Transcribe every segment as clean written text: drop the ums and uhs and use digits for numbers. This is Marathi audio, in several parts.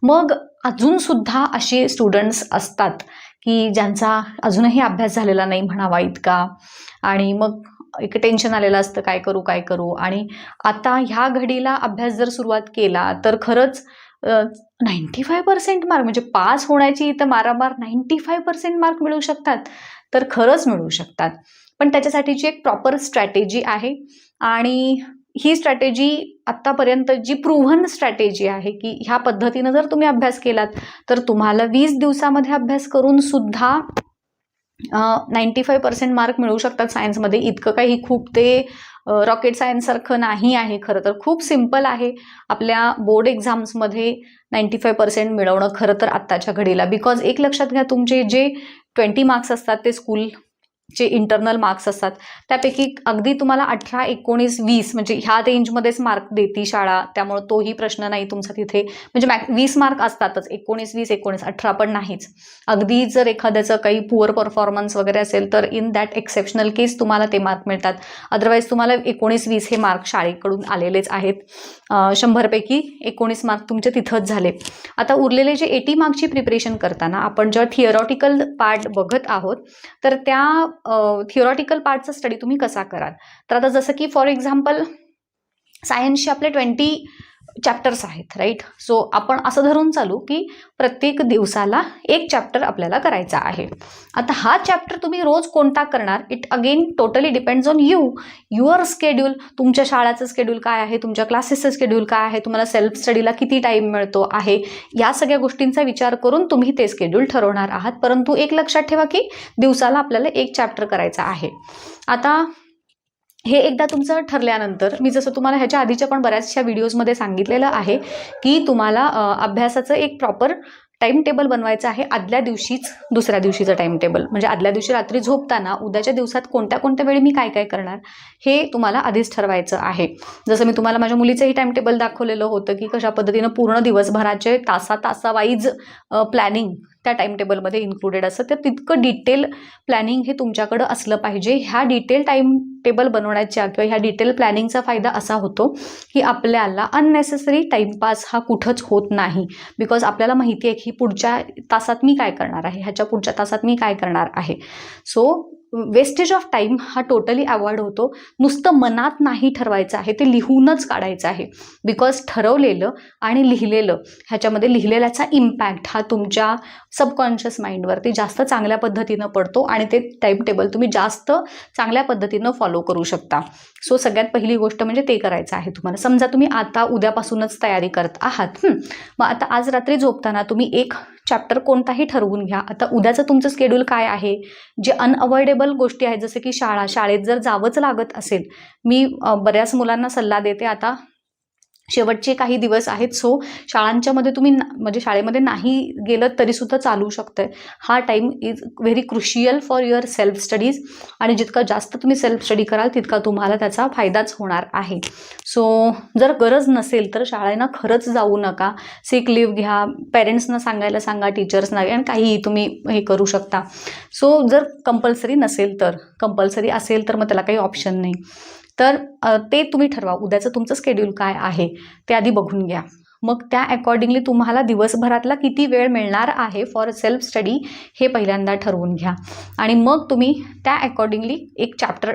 मग अजूनसुद्धा असे स्टुडंट्स असतात की ज्यांचा अजूनही अभ्यास झालेला नाही म्हणावा इतका, आणि मग एक टेन्शन आलेलं असतं, काय करू काय करू. आणि आता ह्या घडीला अभ्यास जर सुरुवात केला तर खरंच 95% मार्क, म्हणजे पास होण्याची इथं मारामार 95% मार्क मिळू शकतात, तर खरंच मिळू शकतात. पण त्याच्यासाठीची एक प्रॉपर स्ट्रॅटेजी आहे, आणि ही स्ट्रॅटेजी आतापर्यंत जी प्रूव्हन स्ट्रॅटेजी आहे की ह्या पद्धतीनं जर तुम्ही अभ्यास केलात तर तुम्हाला 20 दिवसामध्ये अभ्यास करून सुद्धा 95% मार्क मिळू शकतात सायन्समध्ये. इतकं काही खूप ते रॉकेट सायन्स सारखं नाही आहे, खरं तर खूप सिम्पल आहे आपल्या बोर्ड एक्झाम्समध्ये 95% मिळवणं खरं तर आत्ताच्या घडीला. बिकॉज एक लक्षात घ्या, तुमचे जे 20 मार्क्स असतात ते स्कूलचे इंटरनल मार्क्स असतात, त्यापैकी अगदी तुम्हाला 18, 19, 20 म्हणजे ह्या रेंजमध्येच मार्क देती शाळा, त्यामुळे तोही प्रश्न नाही तुमचा तिथे. म्हणजे 20 मार्क असतातच, 19, 20, 19, 18 पण नाहीच. अगदी जर एखाद्याचं काही पुअर परफॉर्मन्स वगैरे असेल तर इन दॅट एक्सेप्शनल केस तुम्हाला ते मार्क मिळतात. अदरवाईज तुम्हाला 19, 20 हे मार्क शाळेकडून आलेलेच आहेत. 100 पैकी 19 मार्क तुमचे तिथंच झाले. आता उरलेले जे 80 मार्कची प्रिपरेशन करताना आपण जेव्हा थिअरॉटिकल पार्ट बघत आहोत तर त्या थिअरॉटिकल पार्टचा स्टडी तुम्ही कसा कराल. तर आता जसं की फॉर एक्झाम्पल सायन्सचे आपले 20 चॅप्टर्स आहेत, राईट. सो आपण असं धरून चालू की प्रत्येक दिवसाला एक चॅप्टर आपल्याला करायचा आहे. आता हा चॅप्टर तुम्ही रोज कोणता करणार, it again totally depends on your schedule. तुमच्या शाळेचं स्केड्यूल काय आहे, तुमच्या क्लासेसचं स्केड्यूल काय आहे, तुम्हाला सेल्फ स्टडीला किती टाईम मिळतो आहे, या सगळ्या गोष्टींचा विचार करून तुम्ही ते स्केड्यूल ठरवणार आहात. परंतु एक लक्षात ठेवा की दिवसाला आपल्याला एक चॅप्टर करायचा आहे. आता हे एकदा तुमचं ठरल्यानंतर मी जसं तुम्हाला ह्याच्या आधीच्या पण बऱ्याचशा व्हिडिओजमध्ये सांगितलेलं आहे की तुम्हाला अभ्यासाचं एक प्रॉपर टाइम टेबल बनवायचं आहे. आदल्या दिवशीच दुसऱ्या दिवशीचं टाइम टेबल, म्हणजे आदल्या दिवशी रात्री झोपताना उद्याच्या दिवसात कोणत्या कोणत्या वेळी मी काय काय करणार हे तुम्हाला आधीच ठरवायचं आहे. जसं मी तुम्हाला माझ्या मुलीचंही टाइम टेबल दाखवलेलं होतं की कशा पद्धतीनं पूर्ण दिवसभराचे तासावाईज प्लॅनिंग त्या टाइम टेबलमध्ये इन्क्लुडेड असतं. तर तितकं डिटेल प्लॅनिंग हे तुमच्याकडं असलं पाहिजे. ह्या डिटेल टाइम टेबल बनवण्याच्या किंवा ह्या डिटेल प्लॅनिंगचा फायदा असा होतो की आपल्याला अननेसेसरी टाइमपास हा कुठंच होत नाही. बिकॉज आपल्याला माहिती आहे की पुढच्या तासात मी काय करणार आहे, ह्याच्या पुढच्या तासात मी काय करणार आहे. सो वेस्टेज ऑफ टाईम हा टोटली अवॉइड होतो. नुसतं मनात नाही ठरवायचं आहे, ते लिहूनच काढायचं आहे. बिकॉज ठरवलेलं आणि लिहिलेलं ह्याच्यामध्ये लिहिलेल्याचा इम्पॅक्ट हा तुमच्या सबकॉन्शियस माइंडवरती जास्त चांगल्या पद्धतीनं पडतो आणि ते टाइम टेबल तुम्ही जास्त चांगल्या पद्धतीनं फॉलो करू शकता. सो सगळ्यात पहिली गोष्ट म्हणजे ते करायचं आहे तुम्हाला. समजा तुम्ही आता उद्यापासूनच तयारी करत आहात, मग आता आज रात्री झोपताना तुम्ही एक चॅप्टर कोणताही ठरवून घ्या. आता उद्याचं तुमचं स्केड्यूल काय आहे, जे अनअवॉइडेबल गोष्टी आहेत जसं की शाळेत जर जावंच लागत असेल. मी बऱ्याच मुलांना सल्ला देते, आता शेवटचे काही दिवस आहेत, सो शाळांच्यामध्ये तुम्ही म्हणजे शाळेमध्ये नाही गेलं तरी सुद्धा चालू शकतं. हा time is very crucial for your self studies, आणि जितका जास्त तुम्ही सेल्फ स्टडी कराल तितका तुम्हाला त्याचा फायदाच होणार आहे. सो जर गरज नसेल तर शाळेनं खरंच जाऊ नका. सिक लिव्ह घ्या, पेरेंट्सना सांगायला सांगा, टीचर्सना, आणि काहीही तुम्ही हे करू शकता. सो जर कंपल्सरी नसेल तर, कंपल्सरी असेल तर मग त्याला काही ऑप्शन नाही. तर ते तुम्ही ठरवा. उद्याचं तुमचं स्केड्यूल काय आहे ते आधी बघून घ्या. मग त्या अकॉर्डिंगली तुम्हाला दिवसभरातला किती वेळ मिळणार आहे फॉर सेल्फ स्टडी हे पहिल्यांदा ठरवून घ्या. आणि मग तुम्ही त्या अकॉर्डिंगली एक चॅप्टर,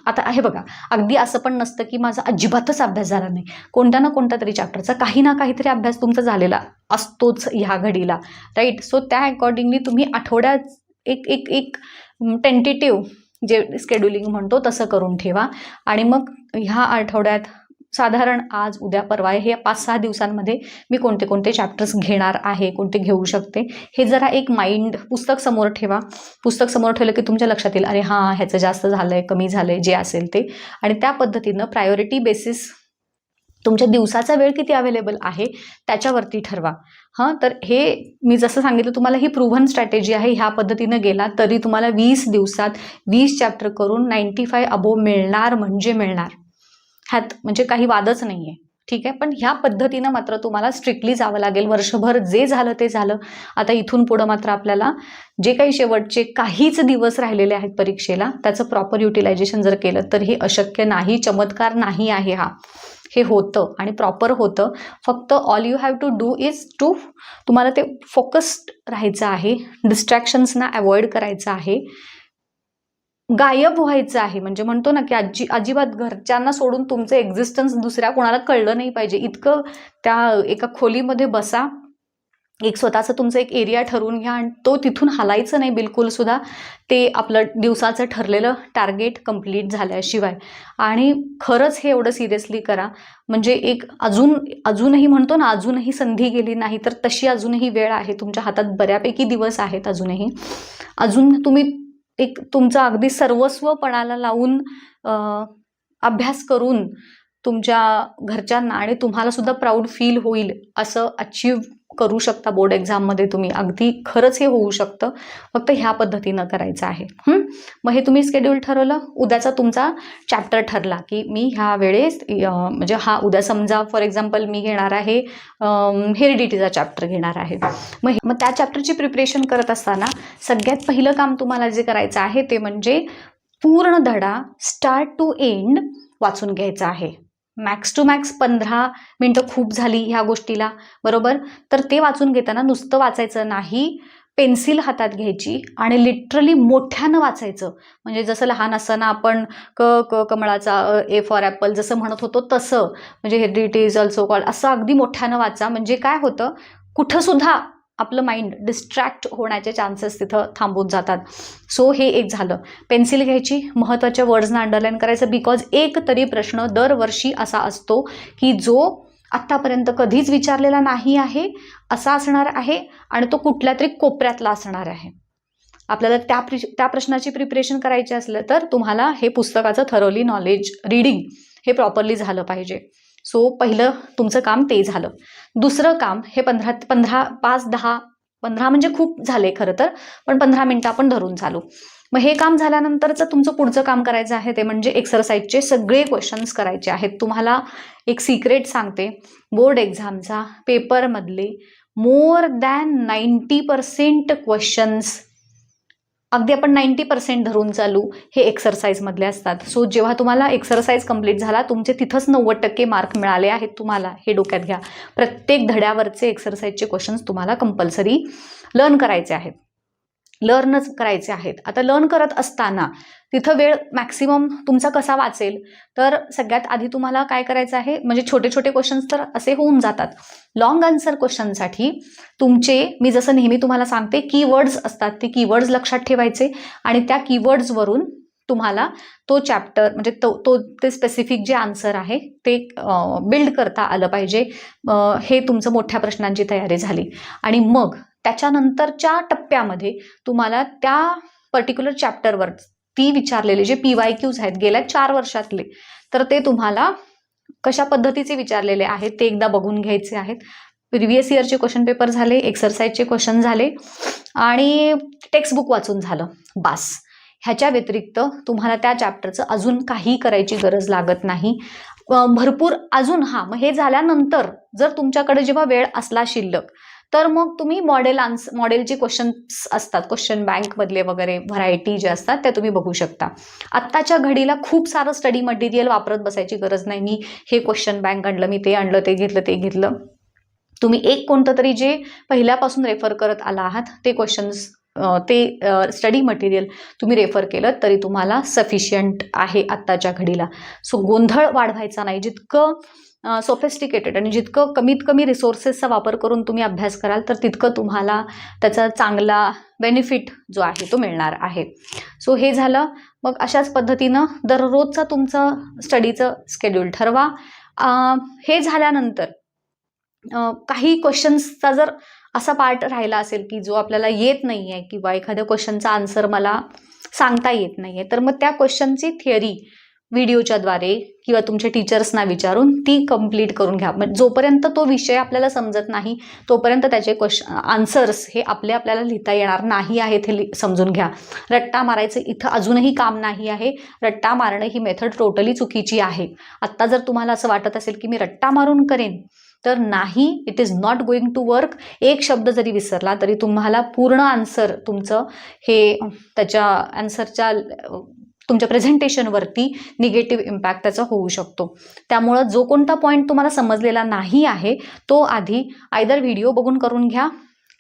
आता हे बघा, अगदी असं पण नसतं की माझा अजिबातच अभ्यास झाला नाही. कोणत्या ना कोणत्या तरी चॅप्टरचा काही ना काहीतरी अभ्यास तुमचा झालेला असतोच ह्या घडीला, राईट. सो त्या अकॉर्डिंगली तुम्ही आठवड्यात एक टेंटेटिव्ह जे स्केड्युलिंग म्हणतो तसं करून ठेवा. आणि मग ह्या आठवड्यात साधारण आज उद्या परवा हे 5-6 दिवसांमध्ये मी कोणते कोणते चॅप्टर्स घेणार आहे, कोणते घेऊ शकते, हे जरा एक माइंड पुस्तक समोर ठेवा. पुस्तक समोर ठेवलं की तुमच्या लक्षात येईल, अरे हां, ह्याचं जास्त झालंय, कमी झालंय, जे असेल ते. आणि त्या पद्धतीनं प्रायोरिटी बेसिस तुमच्या दिवसाचा वेळ किती अवेलेबल आहे त्याच्यावरती ठरवा. तर हे मी जसं सांगितलं तुम्हाला ही प्रूव्हन स्ट्रॅटेजी आहे. ह्या पद्धतीनं गेला तरी तुम्हाला 20 दिवसात 20 चॅप्टर करून 95 अबोव मिळणार म्हणजे मिळणार. ह्यात म्हणजे काही वादच नाही आहे, ठीक आहे. पण ह्या पद्धतीनं मात्र तुम्हाला स्ट्रिक्टली जावं लागेल. वर्षभर जे झालं ते झालं. आता इथून पुढं मात्र आपल्याला जे काही शेवटचे काहीच दिवस राहिलेले आहेत परीक्षेला त्याचं प्रॉपर युटिलायझेशन जर केलं तर हे अशक्य नाही, चमत्कार नाही आहे हा. हे होतं आणि प्रॉपर होतं. फक्त all you have to do is to तुम्हाला ते फोकस्ड राहायचं आहे, डिस्ट्रॅक्शन्सना अवॉइड करायचं आहे, गायब व्हायचं आहे. म्हणजे म्हणतो ना की अजिबात घरच्यांना सोडून तुमचं एक्झिस्टन्स दुसऱ्या कोणाला कळलं नाही पाहिजे इतकं त्या एका खोलीमध्ये बसा. एक स्वतःचं तुमचं एक एरिया ठरवून घ्या आणि तो तिथून हलायचं नाही बिलकुल सुद्धा, ते आपलं दिवसाचं ठरलेलं टार्गेट कंप्लीट झाल्याशिवाय. आणि खरंच हे एवढं सिरियसली करा. म्हणजे एक अजूनही म्हणतो ना, अजूनही संधी गेली नाही, तर तशी अजूनही वेळ आहे तुमच्या हातात, बऱ्यापैकी दिवस आहेत अजूनही. अजून तुम्ही एक तुमचं अगदी सर्वस्व पणाला लावून अभ्यास करून तुमच्या घरच्यांना आणि तुम्हाला सुद्धा प्राऊड फील होईल असं अचीव करू शकता बोर्ड एक्झाममध्ये तुम्ही. अगदी खरंच हे होऊ शकतं, फक्त ह्या पद्धतीनं करायचं आहे. मग हे तुम्ही शेड्यूल ठरवलं, उद्याचा तुमचा चॅप्टर ठरला की मी ह्या वेळेस म्हणजे उद्या समजा फॉर एक्झाम्पल मी घेणार आहे हेरिडिटीचा चॅप्टर घेणार आहे. मग त्या चॅप्टरची प्रिपरेशन करत असताना सगळ्यात पहिलं काम तुम्हाला जे करायचं आहे ते म्हणजे पूर्ण धडा स्टार्ट टू एंड वाचून घ्यायचा आहे. मॅक्स टू मॅक्स 15 मिनटं खूप झाली ह्या गोष्टीला, बरोबर. तर ते वाचून घेताना नुसतं वाचायचं नाही, पेन्सिल हातात घ्यायची आणि लिटरली मोठ्यानं वाचायचं. म्हणजे जसं लहान असताना आपण कमळाचा ए फॉर ॲपल जसं म्हणत होतो तसं, म्हणजे हेरिडिटी इज ऑल्सो कॉल्ड, असं अगदी मोठ्यानं वाचा. म्हणजे काय होतं, कुठं सुद्धा आपलं माइंड डिस्ट्रॅक्ट होण्याचे चान्सेस तिथं थांबून जातात. सो हे एक झालं. पेन्सिल घ्यायची, महत्त्वाच्या वर्ड्सना अंडरलाईन करायचं, बिकॉज एक तरी प्रश्न दरवर्षी असा असतो की जो आत्तापर्यंत कधीच विचारलेला नाही आहे, असा असणार आहे आणि तो कुठल्या तरी कोपऱ्यातला असणार आहे. आपल्याला त्या प्रश्नाची प्रिपरेशन करायची असलं तर तुम्हाला हे पुस्तकाचं थरोली नॉलेज रीडिंग हे प्रॉपरली झालं पाहिजे. सो पहिलं तुमचं काम ते झालं. दुसरं काम हे 15 म्हणजे खूप झाले खरं तर, पण 15 मिनटं आपण धरून चालू. मग हे काम झाल्यानंतरचं तुमचं पुढचं काम करायचं आहे ते म्हणजे एक्सरसाइजचे सगळे क्वेश्चन्स करायचे आहेत. तुम्हाला एक सिक्रेट सांगते, बोर्ड एक्झामचा पेपरमधले मोर दॅन 90% क्वेश्चन्स, अगदी आपण 90% धरून चालू, हे एक्सरसाइजमधले असतात. सो जेव्हा तुम्हाला एक्सरसाइज कंप्लीट झाला, तुमचे तिथंच 90% मार्क मिळाले आहेत तुम्हाला, हे डोक्यात घ्या. प्रत्येक धड्यावरचे एक्सरसाइजचे क्वेश्चन्स तुम्हाला कंपल्सरी लर्न करायचे आहेत, लर्नच करायचे आहेत. आता लर्न करत असताना तिथं वेळ मॅक्सिमम तुमचा कसा वाचेल, तर सगळ्यात आधी तुम्हाला काय करायचं आहे, म्हणजे छोटे छोटे क्वेश्चन्स तर असे होऊन जातात. लॉंग आन्सर क्वेश्चनसाठी तुमचे, मी जसं नेहमी तुम्हाला सांगते, कीवर्ड्स असतात, ते कीवर्ड्स लक्षात ठेवायचे आणि त्या कीवर्ड्सवरून तुम्हाला तो चॅप्टर म्हणजे ते स्पेसिफिक जे आन्सर आहे ते बिल्ड करता आलं पाहिजे. हे तुमचं मोठ्या प्रश्नांची तयारी झाली. आणि मग त्याच्यानंतरच्या टप्प्यामध्ये तुम्हाला त्या पर्टिक्युलर चॅप्टरवर ती विचारलेले जे PYQs आहेत गेल्या 4 वर्षातले, तर ते तुम्हाला कशा पद्धतीचे विचारलेले आहेत ते एकदा बघून घ्यायचे आहेत. प्रिव्हियस इयरचे क्वेश्चन पेपर झाले, एक्सरसाइजचे क्वेश्चन झाले आणि टेक्स्टबुक वाचून झालं, बास. ह्याच्या व्यतिरिक्त तुम्हाला त्या चॅप्टरचं अजून काही करायची गरज लागत नाही. भरपूर अजून मग हे झाल्यानंतर जर तुमच्याकडे जेव्हा वेळ असला शिल्लक, तर मग तुम्ही मॉडेलचे क्वेश्चन्स असतात, क्वेश्चन बँकमधले वगैरे व्हरायटी जे असतात त्या तुम्ही बघू शकता. आत्ताच्या घडीला खूप सारं स्टडी मटेरियल वापरत बसायची गरज नाही. मी हे क्वेश्चन बँक आणलं, मी ते आणलं, ते घेतलं. तुम्ही एक कोणतं तरी जे पहिल्यापासून रेफर करत आला आहात ते क्वेश्चन्स, ते स्टडी मटेरियल तुम्ही रेफर केलं तरी तुम्हाला सफिशियंट आहे आत्ताच्या घडीला. सो गोंधळ वाढवायचा नाही. जितकं सोफिस्टिकेटेड आणि जितकं कमीत कमी रिसोर्सेसचा वापर करून तुम्ही अभ्यास कराल, तर तितकं तुम्हाला त्याचा चांगला बेनिफिट जो आहे तो मिळणार आहे. सो हे झालं. मग अशाच पद्धतीनं दररोजचा तुमचं स्टडीचं शेड्यूल ठरवा. हे झाल्यानंतर काही क्वेश्चन्सचा जर असा पार्ट राहिला असेल की जो आपल्याला येत नाही आहे किंवा एखाद्या क्वेश्चनचा आन्सर मला सांगता येत नाही आहे, तर मग त्या क्वेश्चनची थिअरी व्हिडिओच्याद्वारे किंवा तुमच्या टीचर्सना विचारून ती कंप्लीट करून घ्या. म्हणजे जोपर्यंत तो विषय आपल्याला समजत नाही तोपर्यंत त्याचे आन्सर्स हे आपल्याला लिहिता येणार नाही आहेत हे समजून घ्या. रट्टा मारायचं इथं अजूनही काम नाही आहे. रट्टा मारणं ही मेथड टोटली चुकीची आहे. आत्ता जर तुम्हाला असं वाटत असेल की मी रट्टा मारून करेन, तर नाही, it is not going to work. एक शब्द जरी विसरला तरी तुम्हाला पूर्ण आन्सर तुमचं हे त्याच्या आन्सरच्या तुमच्या प्रेझेंटेशनवरती निगेटिव्ह इम्पॅक्ट त्याचा होऊ शकतो. त्यामुळं जो कोणता पॉईंट तुम्हाला समजलेला नाही आहे तो आधी आयदर व्हिडिओ बघून करून घ्या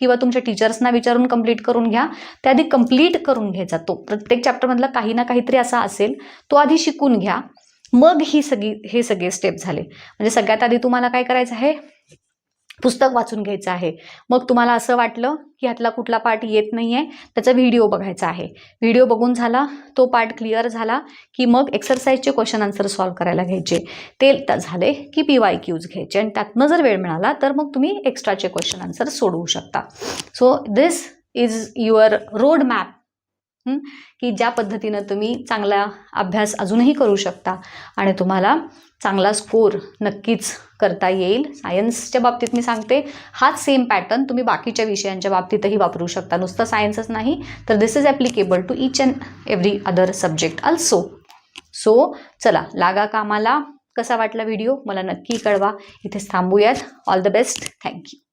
किंवा तुमच्या टीचर्सना विचारून कंप्लीट करून घ्या. त्याआधी कंप्लीट करून घ्यायचा तो प्रत्येक चॅप्टरमधला काही ना काहीतरी असा असेल तो आधी शिकून घ्या. मग हे सगळे स्टेप झाले. म्हणजे सगळ्यात आधी तुम्हाला काय करायचं आहे, पुस्तक वाचून घ्यायचं आहे. मग तुम्हाला असं वाटलं की ह्यातला कुठला पार्ट येत नाही आहे, त्याचा व्हिडिओ बघायचा आहे. व्हिडिओ बघून झाला, तो पार्ट क्लिअर झाला की मग एक्सरसाइजचे क्वेश्चन आन्सर सॉल्व्ह करायला घ्यायचे. ते झाले की PYQs घ्यायचे आणि त्यातनं जर वेळ मिळाला तर मग तुम्ही एक्स्ट्राचे क्वेश्चन आन्सर सोडवू शकता. So this is your road map की ज्या पद्धतीनं तुम्ही चांगला अभ्यास अजूनही करू शकता आणि तुम्हाला चांगला स्कोर नक्कीच करता येईल. सायन्सच्या बाबतीत मी सांगते हाच सेम पॅटर्न तुम्ही बाकीच्या विषयांच्या बाबतीतही वापरू शकता. नुसतं सायन्सच नाही तर this is applicable to each and every other subject also. So चला लागा कामाला. कसा वाटला व्हिडिओ मला नक्की कळवा. इथेच थांबूयात. All the best. थँक्यू.